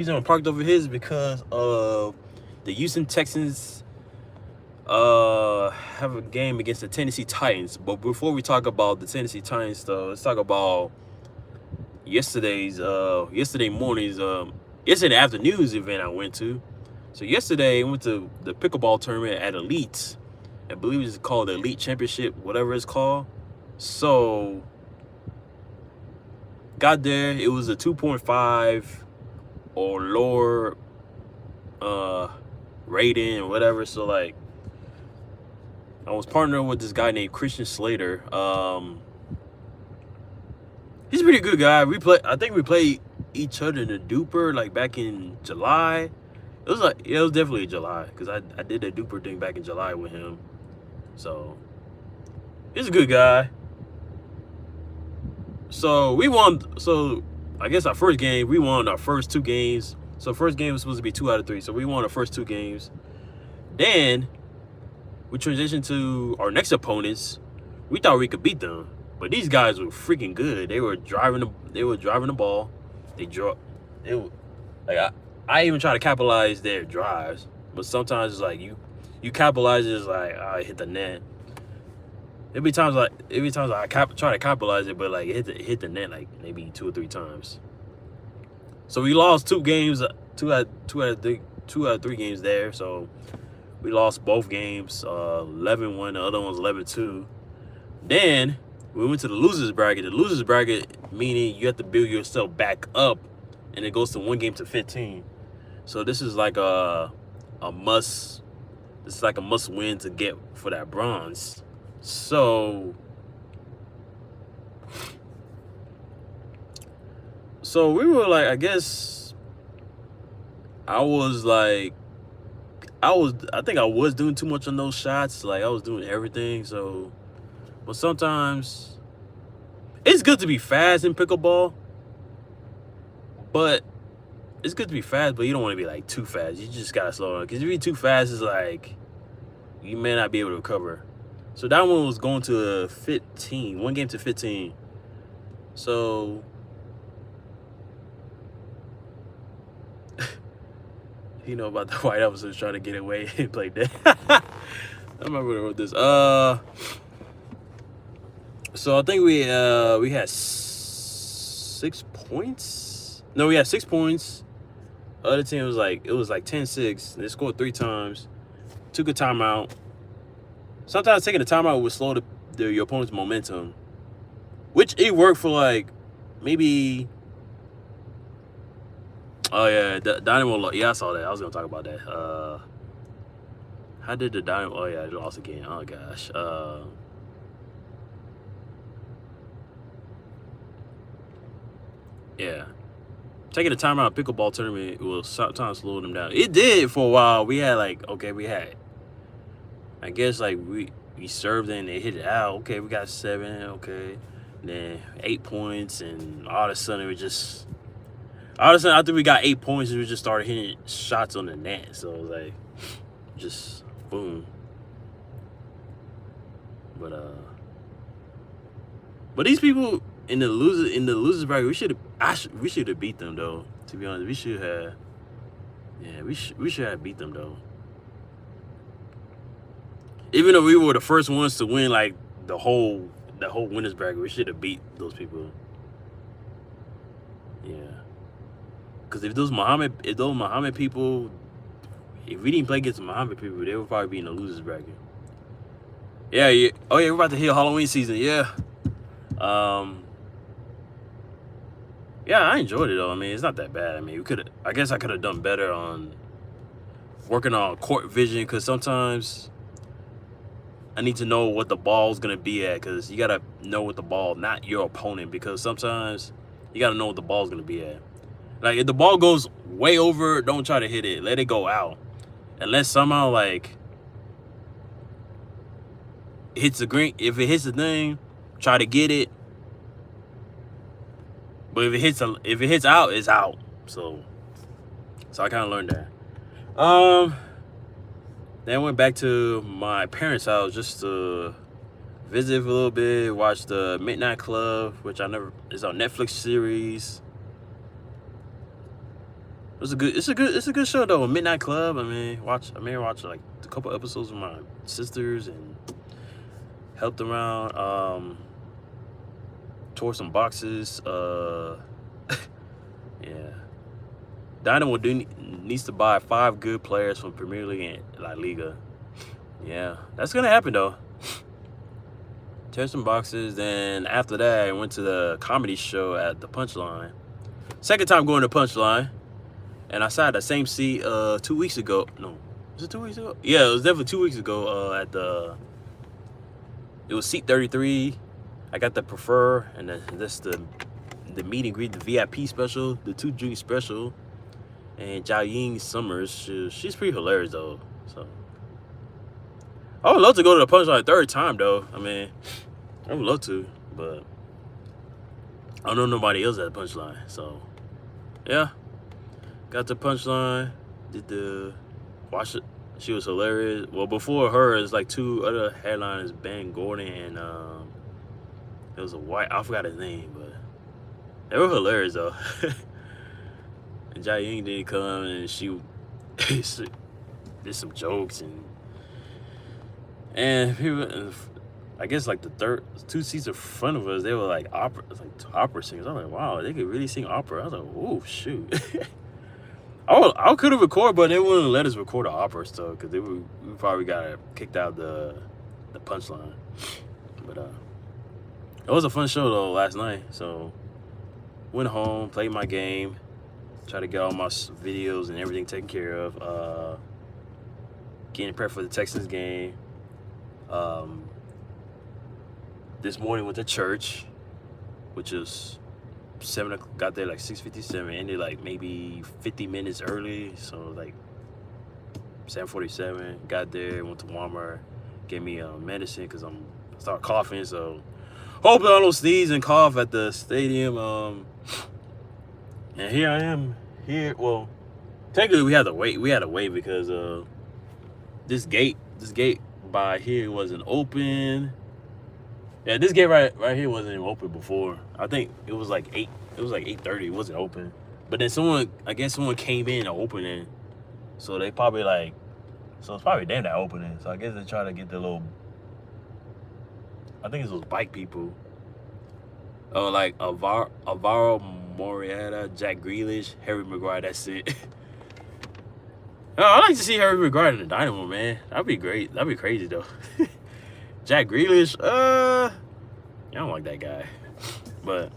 reason I'm parked over here is because the Houston Texans have a game against the Tennessee Titans. But before we talk about the Tennessee Titans, though, let's talk about yesterday morning's yesterday afternoon's event I went to. So yesterday I went to the pickleball tournament at Elite. I believe it's called the Elite Championship, whatever it's called. So got there. It was a 2.5 or lower rating or whatever. So like I was partnering with this guy named Christian Slater. He's a pretty good guy. I think we played each other in the Duper like back in July. It was definitely July because I did the Duper thing back in July with him. So he's a good guy. So we won. So I guess our first game, we won our first two games. So first game was supposed to be 2 out of 3. So we won our first two games. Then we transitioned to our next opponents. We thought we could beat them, but these guys were freaking good. They were driving the ball. I even try to capitalize their drives, but sometimes it's like you capitalize it, it's like I hit the net. There'd be times like I try to capitalize it, but like it hit the net like maybe 2 or 3 times. So we lost 2 games, two out of 3 games there. So we lost both games, 11-1. The other one's 11-2. Then we went to the losers bracket. The losers bracket meaning you have to build yourself back up, and it goes to 1 game to 15. So this is like a must. This is like a must win to get for that bronze. So we were like, I guess I think I was doing too much on those shots. Like I was doing everything. So, but sometimes it's good to be fast in pickleball. But it's good to be fast, but you don't want to be like too fast. You just gotta slow down. Because if you're too fast, it's like you may not be able to recover. So that one was going to 15, 1 game to 15. So you know about the white officers trying to get away and play dead. I remember when I wrote this. So I think we had 6 points. No, we had 6 points. Other team was like 10-6. They scored 3 times. Took a timeout. Sometimes taking a timeout would slow your opponent's momentum, which it worked for like maybe. Oh yeah, the Dynamo. Yeah, I saw that. I was gonna talk about that. How did the Dynamo? Oh yeah, they lost again. Oh gosh. Yeah, taking a timeout pickleball tournament will sometimes slow them down. It did for a while. We had I guess like we served and they hit it out. Okay, we got 7. Okay, and then 8 points, and all of a sudden after we got 8 points, we just started hitting shots on the net. So it was like just boom. But these people in the losers bracket, we should have beat them though. To be honest, we should have. Yeah, we should have beat them though. Even though we were the first ones to win like the whole winners bracket, we should have beat those people. Yeah, because if those Muhammad people, if we didn't play against Muhammad people, they would probably be in the losers bracket. Yeah. Oh yeah, we're about to hit Halloween season. Yeah. Yeah, I enjoyed it though. I mean, it's not that bad. I mean, I guess I could have done better on working on court vision, because sometimes I need to know what the ball's gonna be at, because you gotta know what the ball, not your opponent, because sometimes you gotta know what the ball's gonna be at. Like if the ball goes way over, don't try to hit it. Let it go out. Unless somehow like hits the green. If it hits the thing, try to get it. But if it hits out, it's out. So I kind of learned that. Then I went back to my parents' house just to visit for a little bit, watch the Midnight Club, which it's a Netflix series. It's a good show though. Midnight Club. I mean, watch like a couple episodes with my sisters and helped around. Tore some boxes. Yeah. Dynamo needs to buy 5 good players from Premier League and La Liga. Yeah, that's gonna happen though. Tear some boxes. Then after that, I went to the comedy show at the Punchline. Second time going to Punchline, and I sat at the same seat 2 weeks ago. No, was it 2 weeks ago? Yeah, it was definitely 2 weeks ago. It was seat 33. I got the prefer, and that's the meet and greet, the VIP special, the 2 drink special, and Jia Ying Summers. She's pretty hilarious though. So I would love to go to the Punchline a third time though. I mean, I would love to, but I don't know nobody else at the Punchline. So yeah, got the Punchline, did the watch it. She was hilarious. Well, before her, it's like 2 other headliners, Ben Gordon and it was a white. I forgot his name, but they were hilarious though. And Jia Ying did come, and she did some jokes, and people. I guess like the 2 seats in front of us, they were like opera singers. I was like, wow, they could really sing opera. I was like, oh shoot. I could have recorded, but they wouldn't let us record the opera stuff because we probably got kicked out the Punchline. But it was a fun show though last night. So went home, played my game, tried to get all my videos and everything taken care of. Getting prepared for the Texans game. This morning went to church, which is 7 o'clock. Got there like 6:57. Ended like maybe 50 minutes early, so like 7:47. Got there, went to Walmart, gave me medicine because I started coughing. So hopefully I don't sneeze and cough at the stadium. And here I am. Here, well, technically we had to wait. We had to wait because this gate by here wasn't open. Yeah, this gate right here wasn't even open before. I think it was like 8. It was like 8:30. It wasn't open. But then I guess someone came in and opened it. So they probably so it's probably them that opened it. So I guess they try to get the little. I think it's those bike people. Like Alvaro Morata, Jack Grealish, Harry Maguire. That's it. I'd like to see Harry Maguire in the Dynamo, man. That'd be great. That'd be crazy though. Jack Grealish, I don't like that guy, but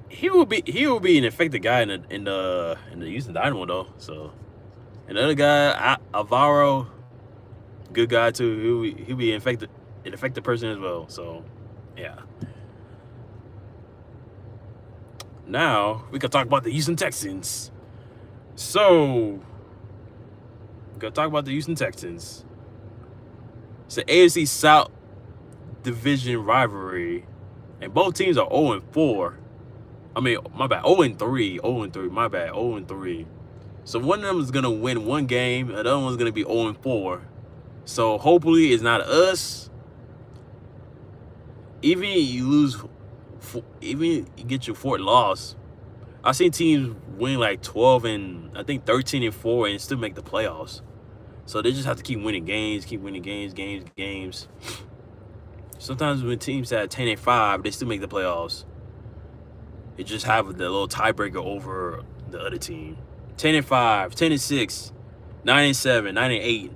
he will be an effective guy in the Houston Dynamo though. So another guy, Alvaro, good guy too. He'll be an effective person as well. So yeah. Now we can talk about the Houston Texans. So we can talk about the Houston Texans. It's an AFC South Division rivalry, and both teams are 0-4. I mean, my bad, 0-3, 0-3, my bad, 0-3. So one of them is gonna win one game, and the other one's gonna be 0-4. So hopefully it's not us. Even you get your 4th loss. I've seen teams win like 12 and I think 13-4 and still make the playoffs. So they just have to keep winning games. Sometimes when teams have 10-5, they still make the playoffs. They just have the little tiebreaker over the other team. 10-5, 10-6, 9-7, 9-8.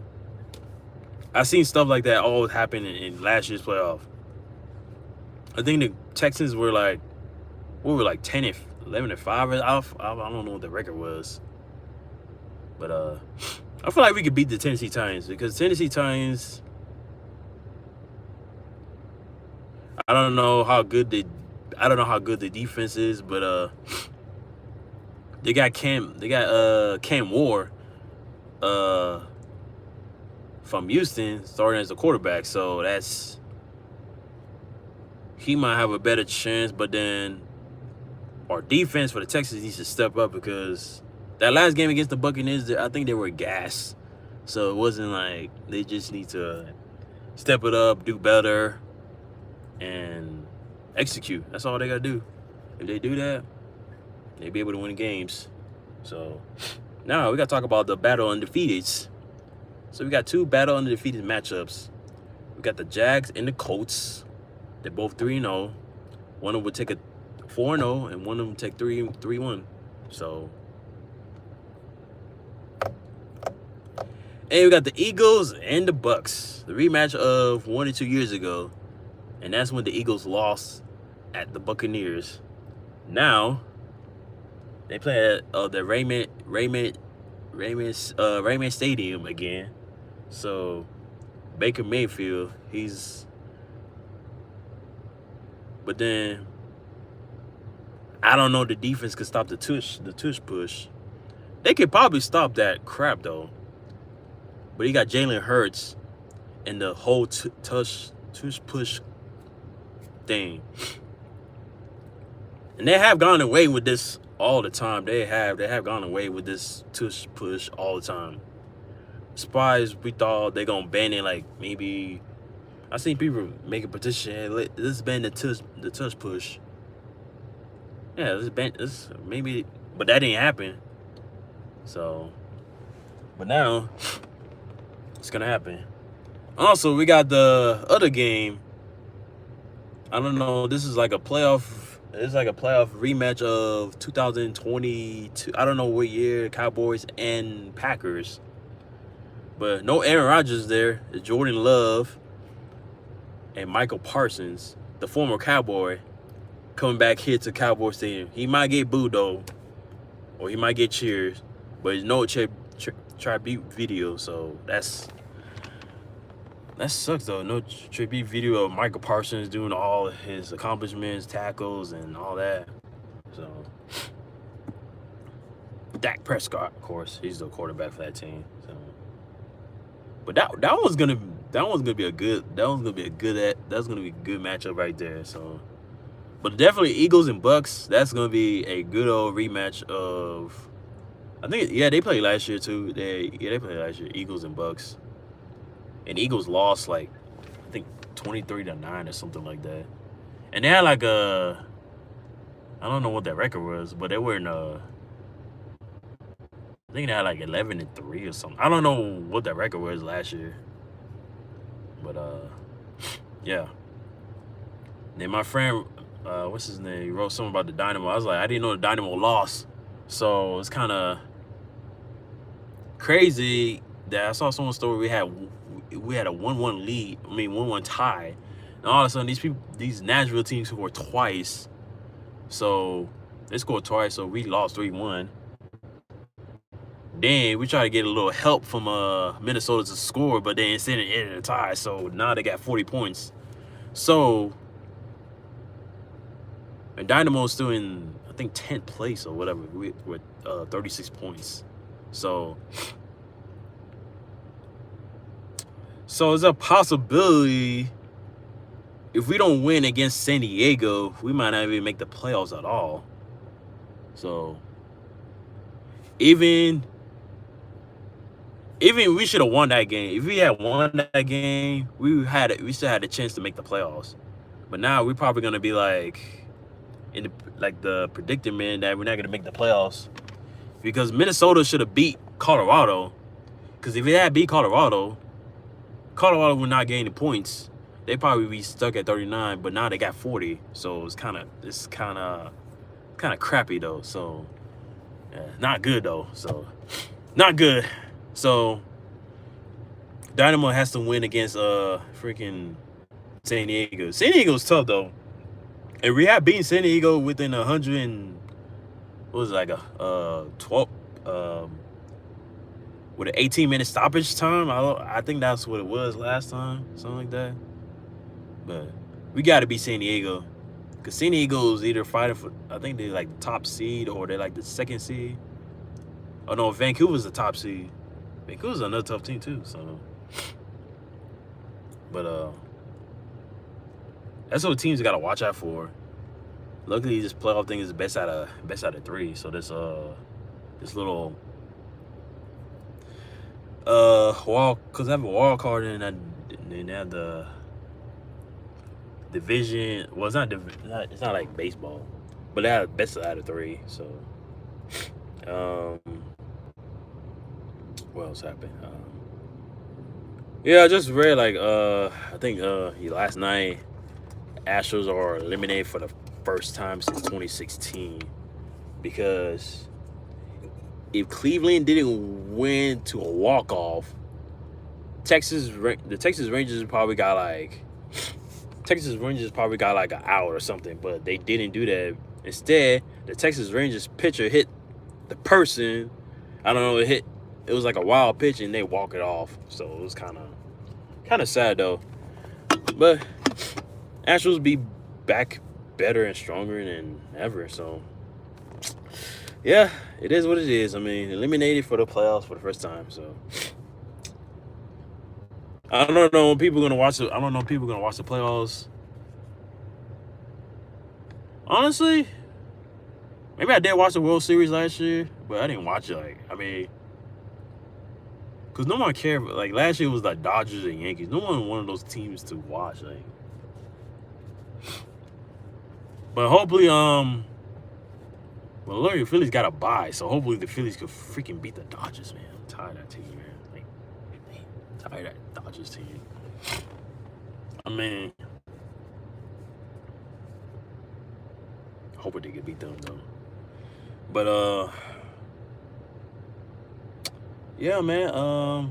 I've seen stuff like that all happen in last year's playoff. I think the Texans were like, 10-11-5. I don't know what the record was, but I feel like we could beat the Tennessee Titans because Tennessee Titans, I don't know how good the defense is, but they got Cam Moore from Houston starting as a quarterback, so he might have a better chance. But then our defense for the Texans needs to step up because that last game against the Buccaneers, I think they were gassed. So it wasn't like they just need to step it up, do better, and execute. That's all they got to do. If they do that, they be able to win games. So now we got to talk about the battle undefeateds. So we got 2 battle undefeated matchups. We got the Jags and the Colts. They're both 3-0. One of them would take a 4-0, and one of them take 3-1. So, and we got the Eagles and the Bucks, the rematch of 1 or 2 years ago, and that's when the Eagles lost at the Buccaneers. Now they play at the Raymond Stadium again. So Baker Mayfield, but then I don't know, the defense could stop the tush push. They could probably stop that crap though. But he got Jalen Hurts and the whole tush push thing. And they have gone away with this all the time. They have gone away with this tush push all the time. Surprised we thought they're gonna ban it, like maybe I seen people make a petition, hey, let's ban the tush push. Yeah, let's ban this maybe, but that didn't happen. So, but now it's gonna happen. Also, we got the other game. I don't know. This is like a playoff. It's like a playoff rematch of 2022. I don't know what year. Cowboys and Packers. But no Aaron Rodgers there. It's Jordan Love and Michael Parsons, the former Cowboy, coming back here to Cowboy Stadium. He might get booed though, or he might get cheers, but there's no tribute video, so that sucks though. No tribute video of Michael Parsons doing all of his accomplishments, tackles, and all that. So Dak Prescott, of course, he's the quarterback for that team. So, but that one's gonna be a good matchup right there. So, but definitely Eagles and Bucks. That's gonna be a good old rematch of. I think they played last year too. They played last year. Eagles and Bucks. And Eagles lost like I think 23-9 or something like that. And they had like I don't know what that record was, but they were in I think they had like 11-3 or something. I don't know what that record was last year. But yeah. Then my friend, what's his name? He wrote something about the Dynamo. I was like, I didn't know the Dynamo lost. So it's kind of crazy that I saw someone's story. We had a 1-1 lead. I mean 1-1 tie. And all of a sudden these Nashville teams scored twice. So they scored twice. So we lost 3-1. Then we tried to get a little help from Minnesota to score, but they instead it ended a tie. So now they got 40 points. So and Dynamo's still in I think 10th place or whatever with 36 points. So there's a possibility if we don't win against San Diego, we might not even make the playoffs at all. So even we should have won that game. If we had won that game, we still had a chance to make the playoffs. But now we're probably gonna be like in the predicament that we're not gonna make the playoffs because Minnesota should have beat Colorado. Because if it had beat Colorado would not gain the points. They probably be stuck at 39, but now they got 40. So it's kind of crappy though. So yeah, not good though. So not good. So Dynamo has to win against freaking San Diego. San Diego's tough though. And we have beaten San Diego within 100 and what was it, like a 12 with an 18-minute stoppage time. I think that's what it was last time, something like that. But we got to beat San Diego because San Diego's either fighting for, I think they're like the top seed or they're like the second seed. Oh no, Vancouver's the top seed. Vancouver's another tough team too. So, but that's what teams got to watch out for. Luckily, this playoff thing is the best out of 3. So this little because I have a wild card and they have the division. Well, it's not like baseball, but they have best out of 3. So What else happened? Yeah, I just read like I think last night Astros are eliminated for the first time since 2016 because if Cleveland didn't win to a walk off, the Texas Rangers probably got like an out or something, but they didn't do that. Instead, the Texas Rangers pitcher hit the person. I don't know. It was like a wild pitch, and they walk it off. So it was kind of sad though. But Astros be back better and stronger than ever. So yeah, it is what it is. I mean, eliminated for the playoffs for the first time. So I don't know when people gonna watch it. I don't know if people gonna watch the playoffs. Honestly, maybe I did watch the World Series last year, but I didn't watch it. Like, I mean, because no one cared. Like, last year was like Dodgers and Yankees. No one wanted those teams to watch. Like, but hopefully, well, Larry Phillies got a bye, so hopefully the Phillies could freaking beat the Dodgers, man. I'm tired of that team, man. Like, I'm tired of that Dodgers team. I mean, hoping they could beat them though. But yeah, man.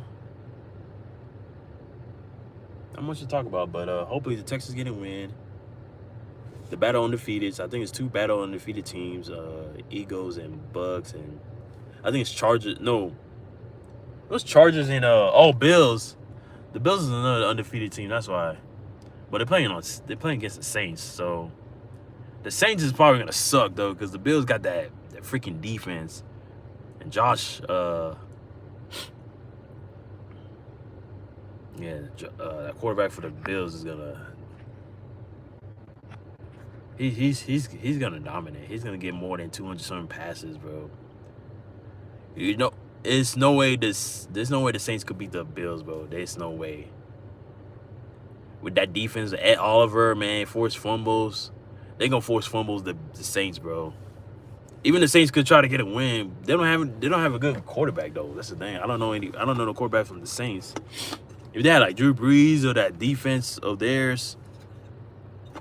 Not much to talk about, but hopefully the Texans get a win. The battle undefeated. I think it's 2 battle undefeated teams, Eagles and Bucks, and I think it's Chargers. No, those Chargers and Bills. The Bills is another undefeated team. That's why. But they're playing against the Saints, so the Saints is probably gonna suck though, because the Bills got that freaking defense, and Josh, that quarterback for the Bills is gonna. He's gonna dominate. He's gonna get more than 200 something passes, bro. You know, there's no way the Saints could beat the Bills, bro. There's no way. With that defense, Ed Oliver, man, force fumbles. They gonna force fumbles the Saints, bro. Even the Saints could try to get a win. They don't have a good quarterback though. That's the thing. I don't know the quarterback from the Saints. If they had like Drew Brees or that defense of theirs,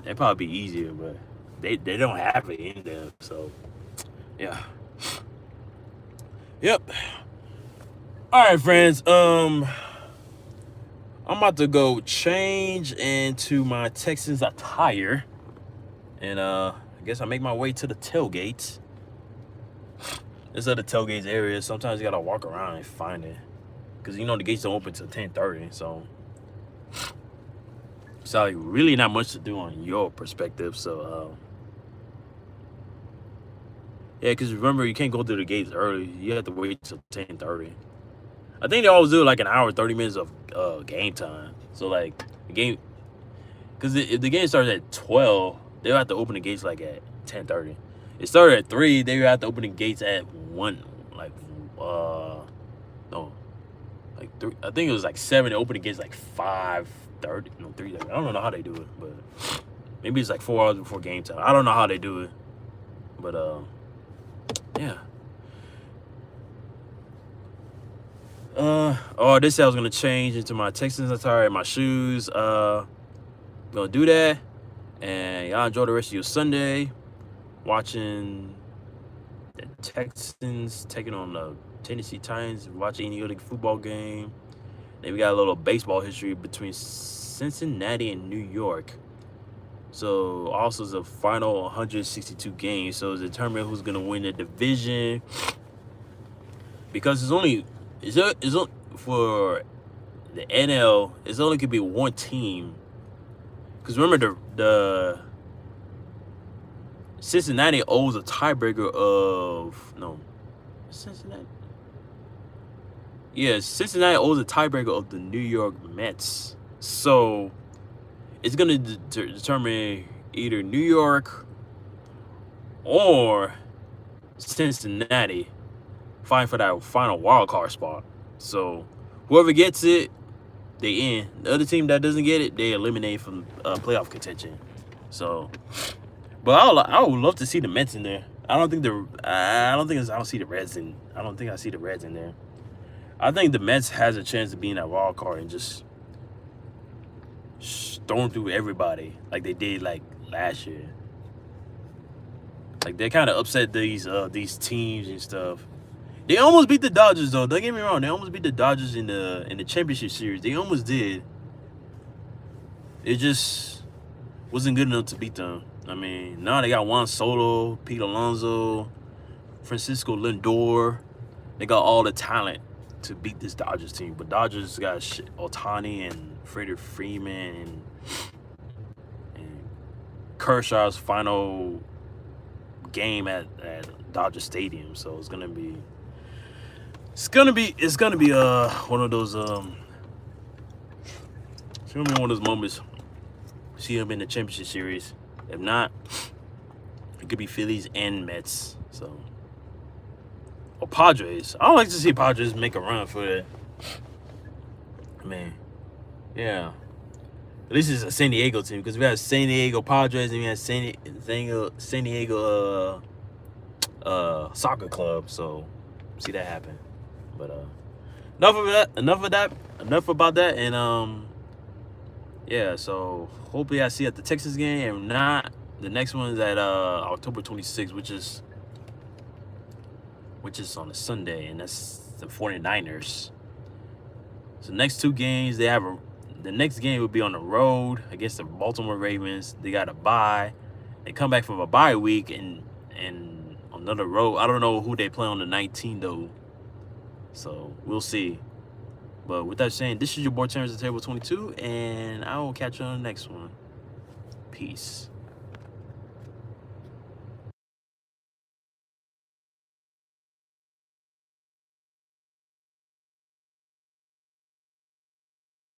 it'd probably be easier, but they don't have it in them. So yeah. Yep. All right, friends. I'm about to go change into my Texans attire, and I guess I make my way to the tailgate. This is the tailgates area. Sometimes you gotta walk around and find it, because the gates don't open till 10:30. So like really not much to do on your perspective. So yeah, because remember, you can't go through the gates early. You have to wait till 10:30. I think they always do like an hour, 30 minutes of game time. So like the game, because if the game starts at 12, they'll have to open the gates like at 10:30. It started at 3. They have to open the gates at 1. Like no, like 3. I think it was like 7. They open the gates like 5:30. No, 3:30. I don't know how they do it, but maybe it's like 4 hours before game time. I don't know how they do it, but yeah. This I was gonna change into my Texans attire and my shoes. Gonna do that, and y'all enjoy the rest of your Sunday, watching the Texans taking on the Tennessee Titans, watching any other football game. Then we got a little baseball history between Cincinnati and New York. So also the final 162 games. So it's determine who's gonna win the division, because it's only for the NL. It's only could be one team. Because remember the Cincinnati owes a tiebreaker of Cincinnati. Yeah, Cincinnati owes a tiebreaker of the New York Mets. So it's gonna determine either New York or Cincinnati fighting for that final wild card spot. So whoever gets it, they in. The other team that doesn't get it, they eliminate from playoff contention. So, but I would love to see the Mets in there. I don't think I don't think I don't see the Reds in. I don't think I see the Reds in there. I think the Mets has a chance of being that wild card and just storm through everybody like they did like last year. Like they kind of upset these teams and stuff. They almost beat the Dodgers though. Don't get me wrong. They almost beat the Dodgers in the championship series. They almost did. It just wasn't good enough to beat them. I mean, now they got Juan Soto, Pete Alonso, Francisco Lindor. They got all the talent to beat this Dodgers team. But Dodgers got Ohtani and Freddie Freeman and Kershaw's final game at Dodger Stadium. So it's gonna be one of those it's gonna be one of those moments. See them in the championship series. If not, it could be Phillies and Mets. So, or Padres. I would like to see Padres make a run for it. I mean, yeah. At least it's a San Diego team because we have San Diego Padres and we have San Diego soccer club. So, see that happen. But enough about that. And yeah. So hopefully I see you at the Texas game. If not, the next one is at October 26th, which is on a Sunday, and that's the 49ers. So next two games the next game will be on the road against the Baltimore Ravens. They got a bye. They come back from a bye week and another road. I don't know who they play on the 19th though. So we'll see. But with that saying, this is your boy Terrence at Table 22, and I will catch you on the next one. Peace.